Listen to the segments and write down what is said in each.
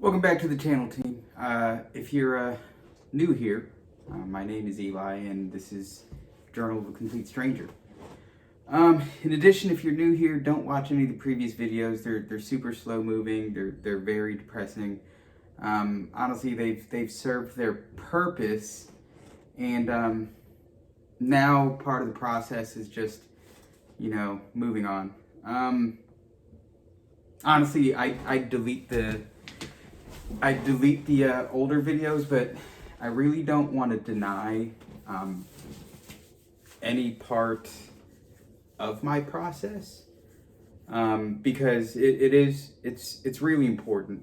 Welcome back to the channel, team. If you're new here, my name is Eli, and this is Journal of a Complete Stranger. In addition, if you're new here, don't watch any of the previous videos. They're super slow moving. They're very depressing. Honestly, they've served their purpose, and now part of the process is just moving on. Honestly, I delete the older videos, but I really don't want to deny any part of my process because it's really important.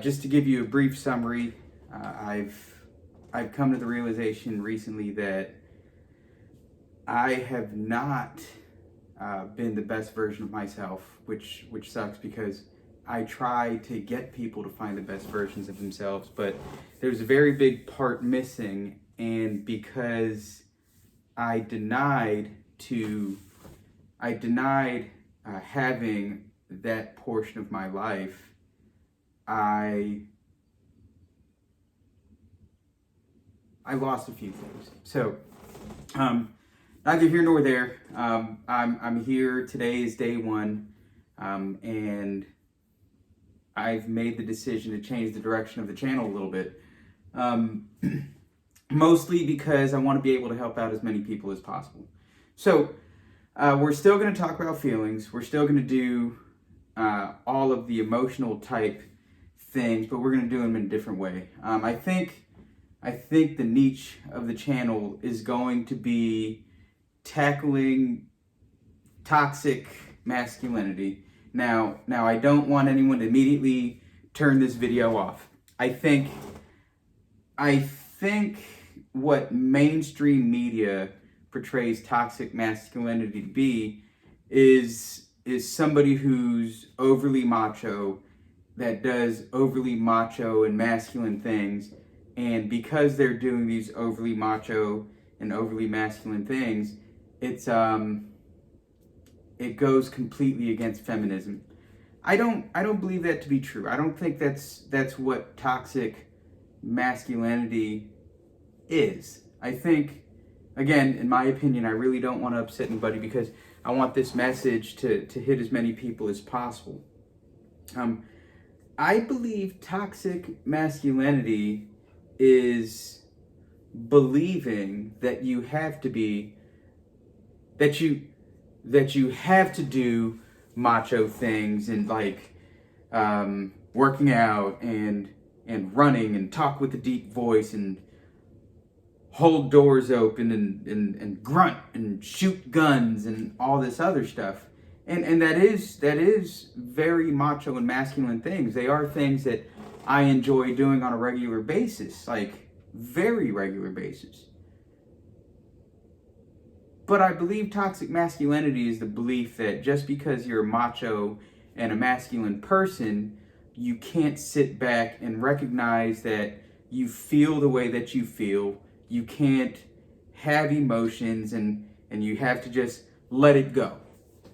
Just to give you a brief summary, I've come to the realization recently that I have not been the best version of myself, which sucks because I try to get people to find the best versions of themselves, but there's a very big part missing, and because I denied having that portion of my life, I lost a few things. So, neither here nor there. I'm here. Today is day one, and I've made the decision to change the direction of the channel a little bit. Mostly because I want to be able to help out as many people as possible. So we're still going to talk about feelings. We're still going to do all of the emotional type things, but we're going to do them in a different way. I think the niche of the channel is going to be tackling toxic masculinity. Now I don't want anyone to immediately turn this video off. I think what mainstream media portrays toxic masculinity to be is somebody who's overly macho, that does overly macho and masculine things, and because they're doing these overly macho and overly masculine things, it goes completely against feminism. I don't believe that to be true. I don't think that's what toxic masculinity is. I think, again, in my opinion, I really don't want to upset anybody because I want this message to hit as many people as possible. I believe toxic masculinity is believing that you have to do macho things and like working out and running and talk with a deep voice and hold doors open and grunt and shoot guns and all this other stuff. And that is very macho and masculine things. They are things that I enjoy doing on a regular basis, like very regular basis. But I believe toxic masculinity is the belief that just because you're a macho and a masculine person, you can't sit back and recognize that you feel the way that you feel. You can't have emotions, and you have to just let it go.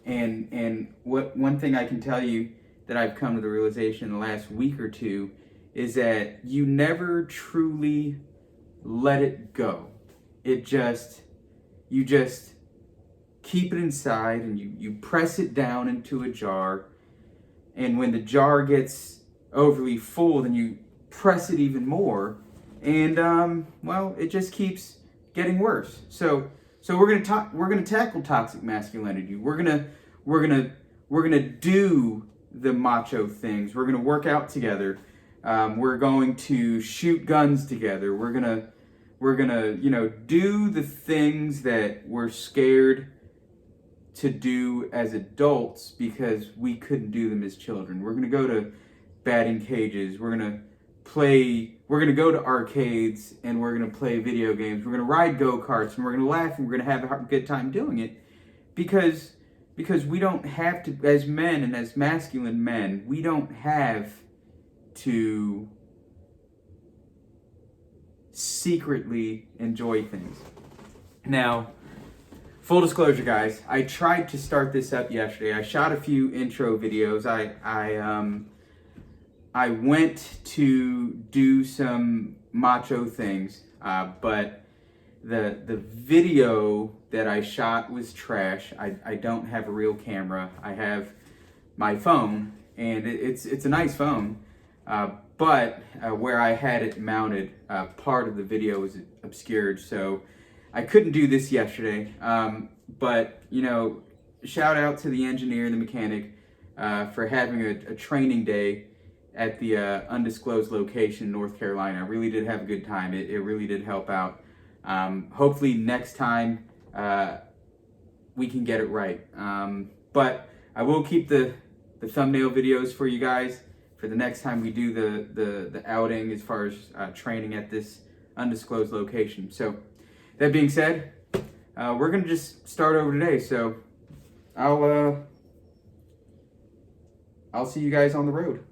And one thing I can tell you that I've come to the realization in the last week or two is that you never truly let it go. You just keep it inside, and you press it down into a jar, and when the jar gets overly full, then you press it even more, and it just keeps getting worse. So we're gonna tackle toxic masculinity. We're gonna do the macho things. We're gonna work out together. We're going to shoot guns together. We're gonna do the things that we're scared to do as adults because we couldn't do them as children. We're gonna go to batting cages. We're gonna go to arcades, and we're gonna play video games. We're gonna ride go-karts, and we're gonna laugh, and we're gonna have a good time doing it because we don't have to, as men and as masculine men, we don't have to secretly enjoy things. Now, full disclosure, guys, I tried to start this up yesterday. I shot a few intro videos. I went to do some macho things, but the video that I shot was trash. I don't have a real camera. I have my phone, and it's a nice phone, but where I had it mounted, part of the video was obscured, so I couldn't do this yesterday. But you know, shout out to the engineer and the mechanic for having a training day at the undisclosed location in North Carolina. I really did have a good time. It really did help out. Hopefully next time we can get it right. But I will keep the thumbnail videos for you guys for the next time we do the outing as far as training at this undisclosed location. So that being said, we're gonna just start over today. So I'll see you guys on the road.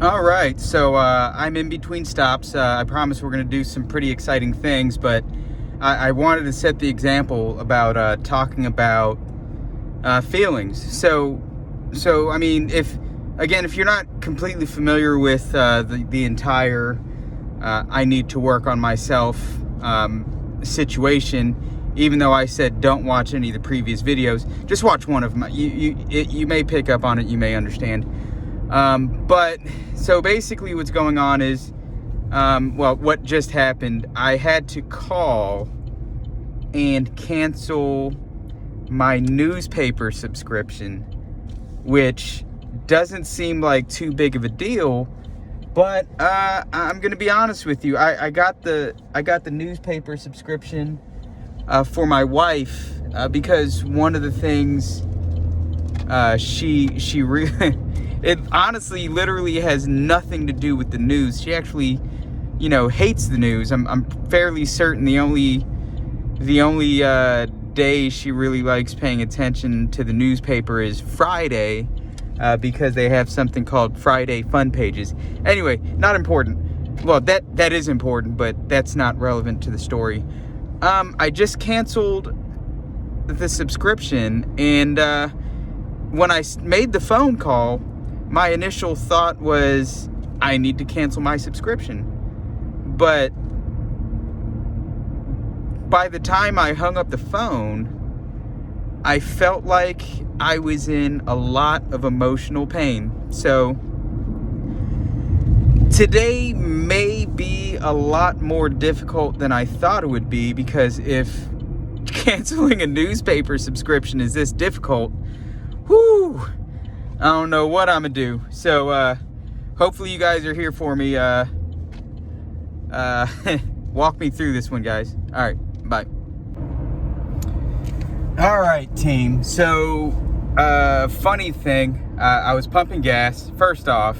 All right, so I'm in between stops. I promise we're going to do some pretty exciting things, but I wanted to set the example about talking about feelings. So I mean, if you're not completely familiar with the entire I need to work on myself situation, even though I said don't watch any of the previous videos, just watch one of them. You may pick up on it, you may understand. But so basically what's going on is, well, what just happened, I had to call and cancel my newspaper subscription, which doesn't seem like too big of a deal, but I'm gonna be honest with you. I got the newspaper subscription for my wife because one of the things she really it honestly literally has nothing to do with the news. She actually, you know, hates the news. I'm fairly certain the only day she really likes paying attention to the newspaper is Friday, because they have something called Friday Fun Pages. Anyway, not important. Well, that is important, but that's not relevant to the story. I just canceled the subscription, and when I made the phone call, my initial thought was, I need to cancel my subscription. But by the time I hung up the phone, I felt like I was in a lot of emotional pain. So today may be a lot more difficult than I thought it would be, because if canceling a newspaper subscription is this difficult, whoo, I don't know what I'm gonna do. So hopefully you guys are here for me. Walk me through this one, guys. All right, bye. All right, team. So funny thing, I was pumping gas. First off,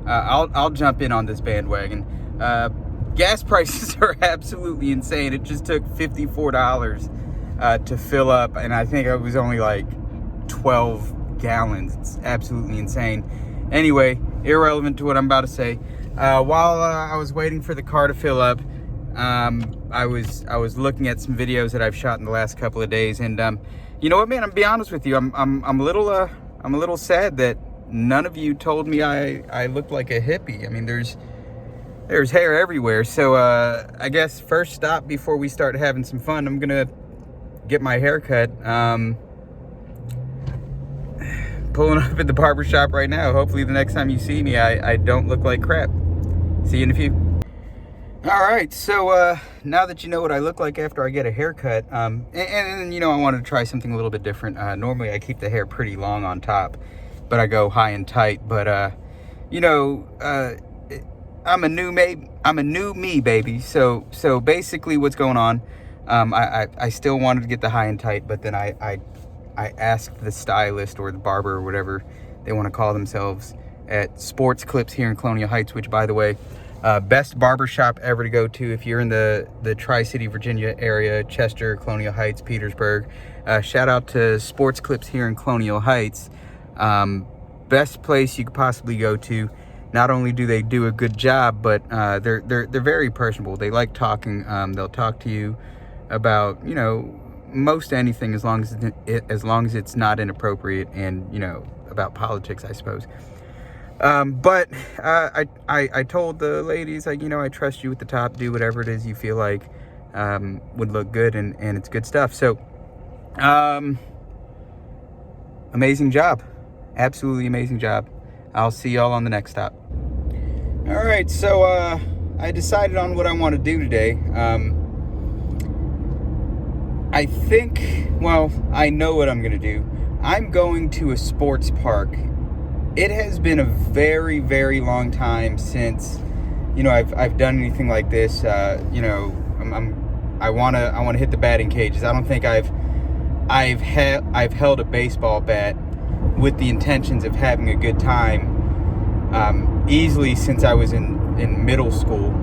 I'll jump in on this bandwagon. Gas prices are absolutely insane. It just took $54 to fill up, and I think it was only like 12 gallons. It's absolutely insane. Anyway, irrelevant to what I'm about to say. While I was waiting for the car to fill up, I was looking at some videos that I've shot in the last couple of days, and you know what, man? I'm gonna be honest with you. I'm a little sad that none of you told me I looked like a hippie. I mean, there's hair everywhere. So I guess first stop before we start having some fun, I'm gonna get my hair cut. Pulling up at the barber shop right now. Hopefully the next time you see me, I don't look like crap. See you in a few. All right, so now that you know what I look like after I get a haircut, and you know, I wanted to try something a little bit different. Normally I keep the hair pretty long on top, but I go high and tight. But you know, I'm a new me, baby. So basically, what's going on? I still wanted to get the high and tight, but then I asked the stylist or the barber or whatever they want to call themselves at Sports Clips here in Colonial Heights, which, by the way, best barbershop ever to go to if you're in the Tri-City, Virginia area, Chester, Colonial Heights, Petersburg. Shout out to Sports Clips here in Colonial Heights. Best place you could possibly go to. Not only do they do a good job, but they're very personable. They like talking. They'll talk to you about, you know, most anything, as long as it's not inappropriate, and, you know, about politics, I suppose. But I told the ladies, like, I trust you with the top. Do whatever it is you feel like would look good, and it's good stuff. So, amazing job. Absolutely amazing job. I'll see y'all on the next stop. All right, so I decided on what I want to do today. I think, well, I know what I'm going to do. I'm going to a sports park. It has been a very, very long time since, I've done anything like this. I want to hit the batting cages. I don't think I've held a baseball bat with the intentions of having a good time easily since I was in middle school.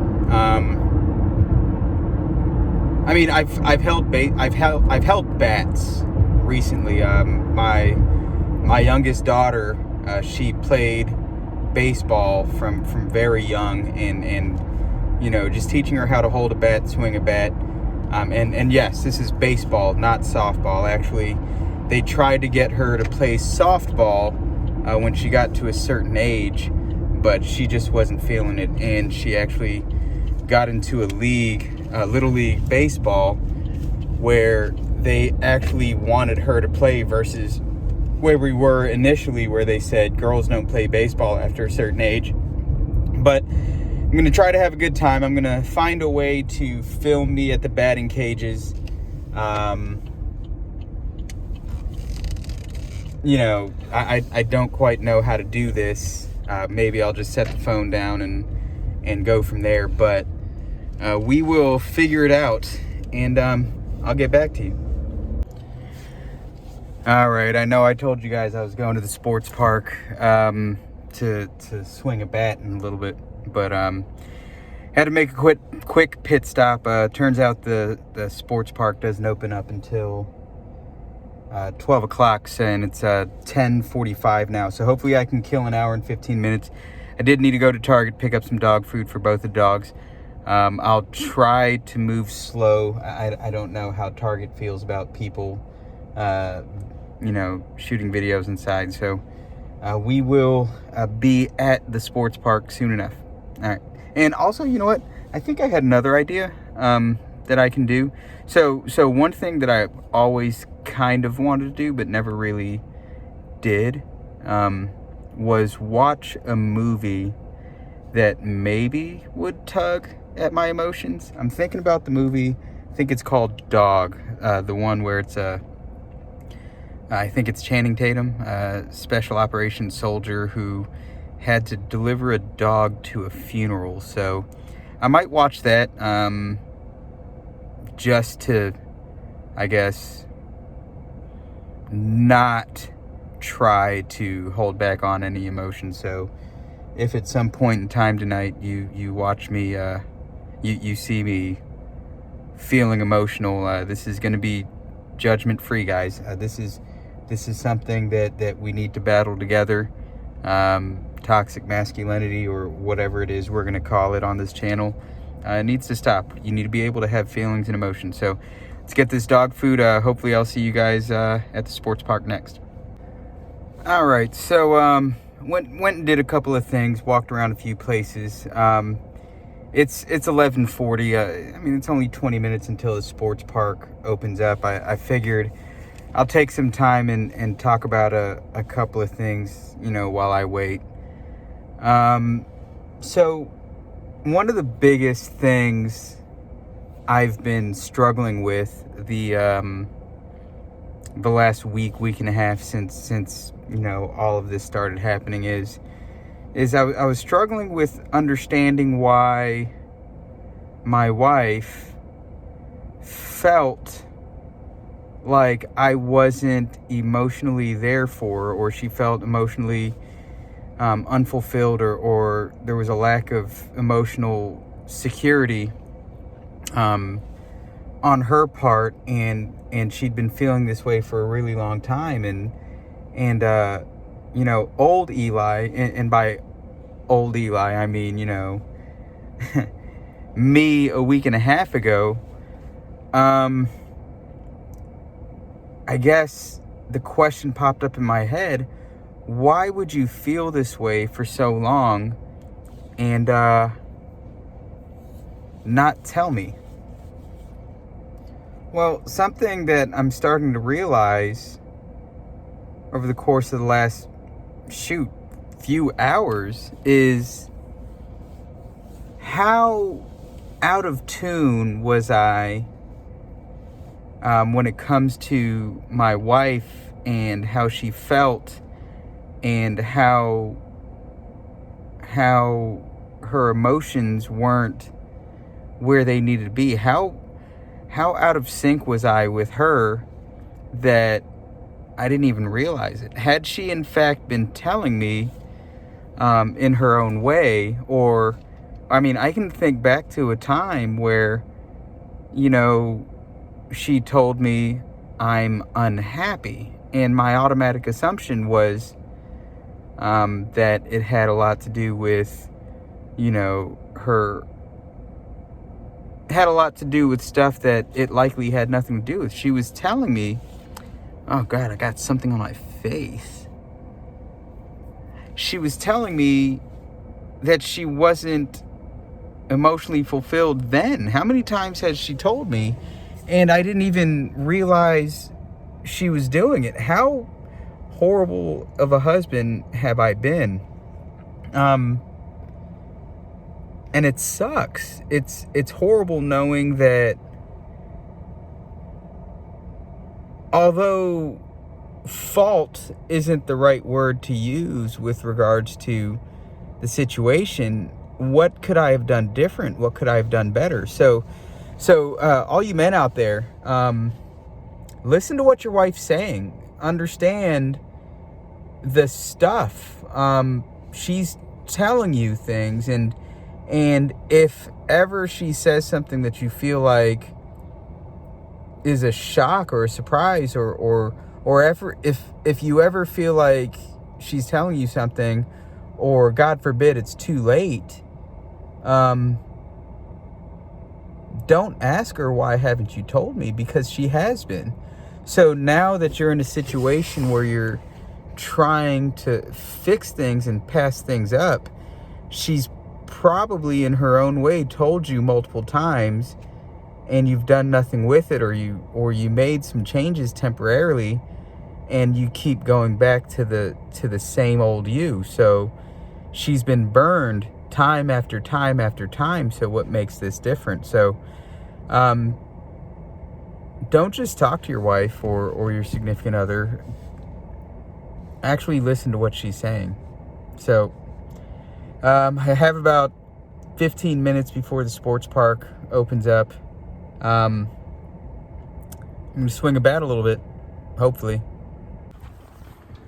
I've held bats recently. My youngest daughter, she played baseball from very young, and just teaching her how to hold a bat, swing a bat. And yes, this is baseball, not softball. Actually, they tried to get her to play softball when she got to a certain age, but she just wasn't feeling it, and she actually got into a league, Little League Baseball, where they actually wanted her to play versus where we were initially, where they said girls don't play baseball after a certain age. But I'm going to try to have a good time. I'm going to find a way to film me at the batting cages. I don't quite know how to do this. Maybe I'll just set the phone down and go from there. But we will figure it out, and I'll get back to you. All right, I know I told you guys I was going to the sports park to swing a bat in a little bit, but had to make a quick pit stop. Turns out the sports park doesn't open up until 12 o'clock, and it's 10:45 now, so hopefully I can kill an hour and 15 minutes. I did need to go to Target, pick up some dog food for both the dogs. I'll try to move slow. I don't know how Target feels about people shooting videos inside, so we will be at the sports park soon enough. All right. And also, you know what, I think I had another idea that I can do. So one thing that I always kind of wanted to do but never really did was watch a movie that maybe would tug at my emotions. I'm thinking about the movie, I think it's called Dog, the one where it's I think it's Channing Tatum, special operations soldier who had to deliver a dog to a funeral. So I might watch that just to, I guess, not try to hold back on any emotion. So if at some point in time tonight you watch me, you see me feeling emotional, this is going to be judgment free, guys. This is something that we need to battle together. Toxic masculinity, or whatever it is we're going to call it on this channel, needs to stop. You need to be able to have feelings and emotions. So let's get this dog food. Hopefully I'll see you guys at the sports park next. All right, so went and did a couple of things, walked around a few places. It's 11:40. It's only 20 minutes until the sports park opens up. I figured I'll take some time and talk about a couple of things, while I wait. So one of the biggest things I've been struggling with the last week and a half since all of this started happening is I was struggling with understanding why my wife felt like I wasn't emotionally there for her, or she felt emotionally unfulfilled, or there was a lack of emotional security on her part, and she'd been feeling this way for a really long time, and old Eli, and by old Eli I mean me a week and a half ago, I guess the question popped up in my head, why would you feel this way for so long and not tell me? Well, something that I'm starting to realize over the course of the last, few hours is how out of tune was I when it comes to my wife and how she felt and how her emotions weren't where they needed to be. How out of sync was I with her that I didn't even realize it? Had she in fact been telling me in her own way, or I can think back to a time where, she told me I'm unhappy, and my automatic assumption was that it had a lot to do with, had a lot to do with stuff that it likely had nothing to do with. She was telling me, oh God, I got something on my face. She was telling me that she wasn't emotionally fulfilled then. How many times has she told me and I didn't even realize she was doing it? How horrible of a husband have I been? And it sucks. It's horrible knowing that although fault isn't the right word to use with regards to the situation, what could I have done different? What could I have done better? So all you men out there, listen to what your wife's saying. Understand the stuff. She's telling you things, and if ever she says something that you feel like is a shock or a surprise, or ever if you ever feel like she's telling you something, or God forbid it's too late, don't ask her, why haven't you told me? Because she has been. So now that you're in a situation where you're trying to fix things and pass things up, she's probably in her own way told you multiple times, and you've done nothing with it, or you made some changes temporarily, and you keep going back to the same old you. So she's been burned time after time after time. So what makes this different? So don't just talk to your wife or your significant other. Actually listen to what she's saying. So I have about 15 minutes before the sports park opens up. I'm going to swing a bat a little bit, hopefully.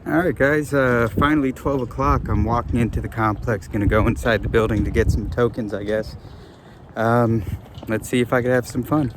All right, guys, finally 12 o'clock. I'm walking into the complex, going to go inside the building to get some tokens, I guess. Let's see if I can have some fun.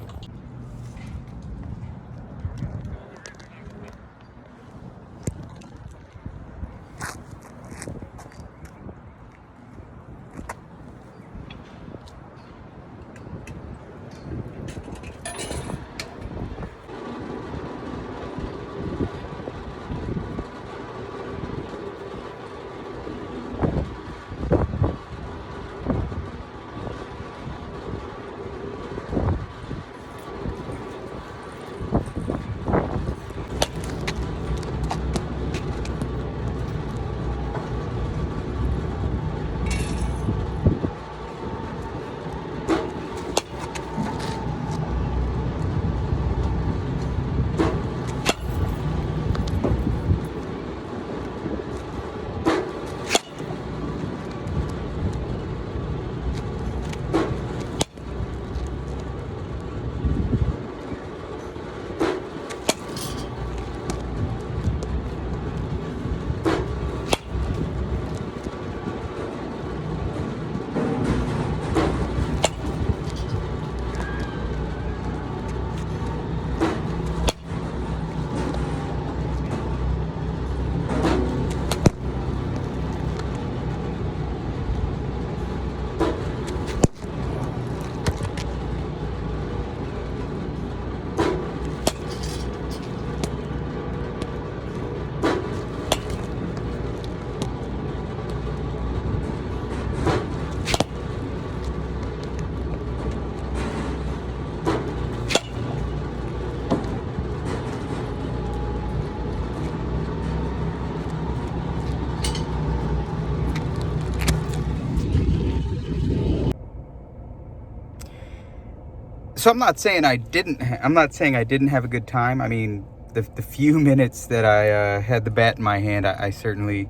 So I'm not saying I didn't have a good time. I mean, the few minutes that I had the bat in my hand, I certainly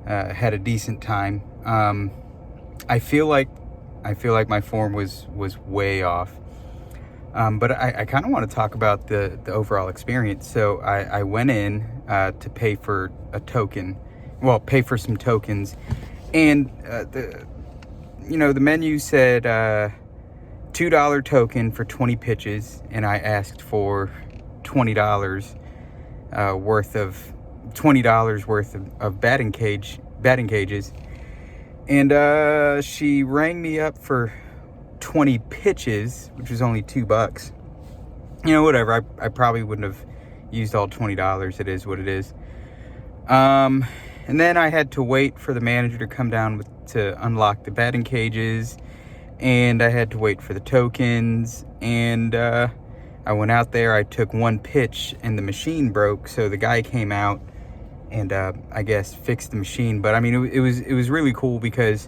had a decent time. I feel like my form was way off. But I kind of want to talk about the overall experience. So I went in to pay for a token, pay for some tokens, and the menu said $2 token for 20 pitches, and I asked for $20 worth of batting cages, and she rang me up for 20 pitches, which was only $2. Whatever. I probably wouldn't have used all $20. It is what it is. And then I had to wait for the manager to come down to unlock the batting cages, and I had to wait for the tokens, and I went out there. I took one pitch and the machine broke, so the guy came out and I guess fixed the machine. But I mean, it was really cool because,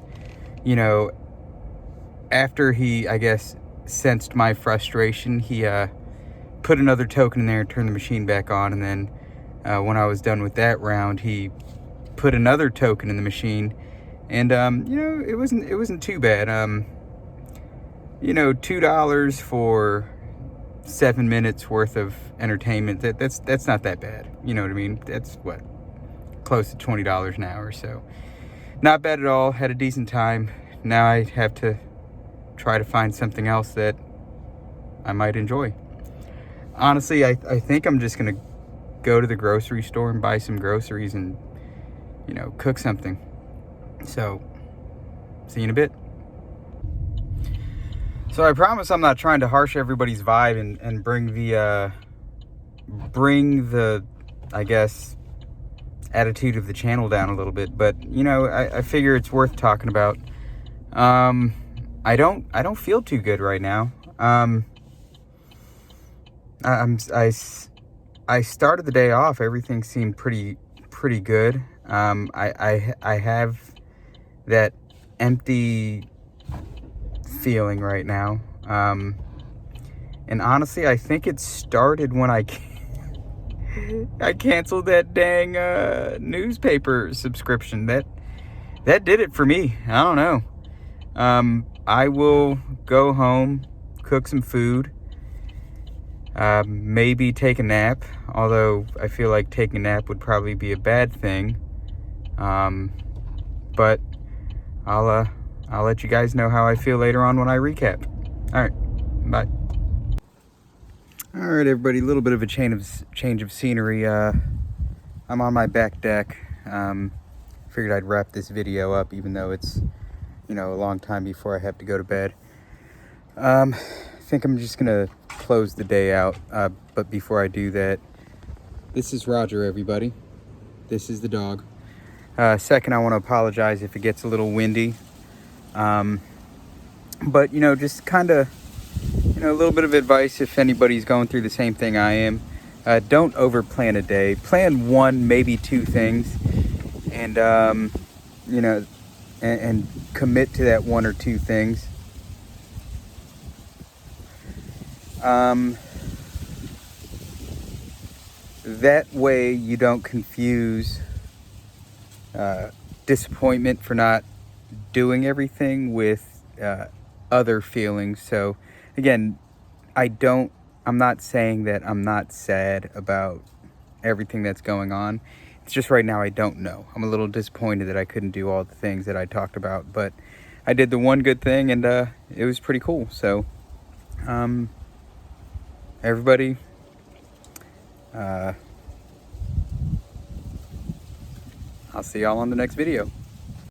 after he, I guess, sensed my frustration, he put another token in there, turned the machine back on, and then when I was done with that round, he put another token in the machine, and it wasn't too bad. $2 for 7 minutes worth of entertainment, that's not that bad. You know what I mean? That's what, close to $20 an hour, so not bad at all. Had a decent time. Now I have to try to find something else that I might enjoy. Honestly, I think I'm just gonna go to the grocery store and buy some groceries and cook something. So see you in a bit. So I promise I'm not trying to harsh everybody's vibe and bring the I guess attitude of the channel down a little bit, but I figure it's worth talking about. I don't feel too good right now. I started the day off. Everything seemed pretty good. I have that empty feeling right now. And honestly, I think it started when I canceled that dang newspaper subscription. That did it for me. I don't know. I will go home, cook some food, maybe take a nap, although I feel like taking a nap would probably be a bad thing. But I'll let you guys know how I feel later on when I recap. All right, bye. All right, everybody, a little bit of a change of scenery. I'm on my back deck. Figured I'd wrap this video up, even though it's a long time before I have to go to bed. I think I'm just gonna close the day out, but before I do that, this is Roger, everybody. This is the dog. Second, I want to apologize if it gets a little windy, but just kind of a little bit of advice if anybody's going through the same thing I am. Don't over plan a day. Plan one, maybe two things, and and commit to that one or two things. That way you don't confuse disappointment for not doing everything with other feelings. So again, I'm not saying that I'm not sad about everything that's going on. It's just right now I don't know. I'm a little disappointed that I couldn't do all the things that I talked about, but I did the one good thing, and it was pretty cool. So everybody, I'll see y'all on the next video.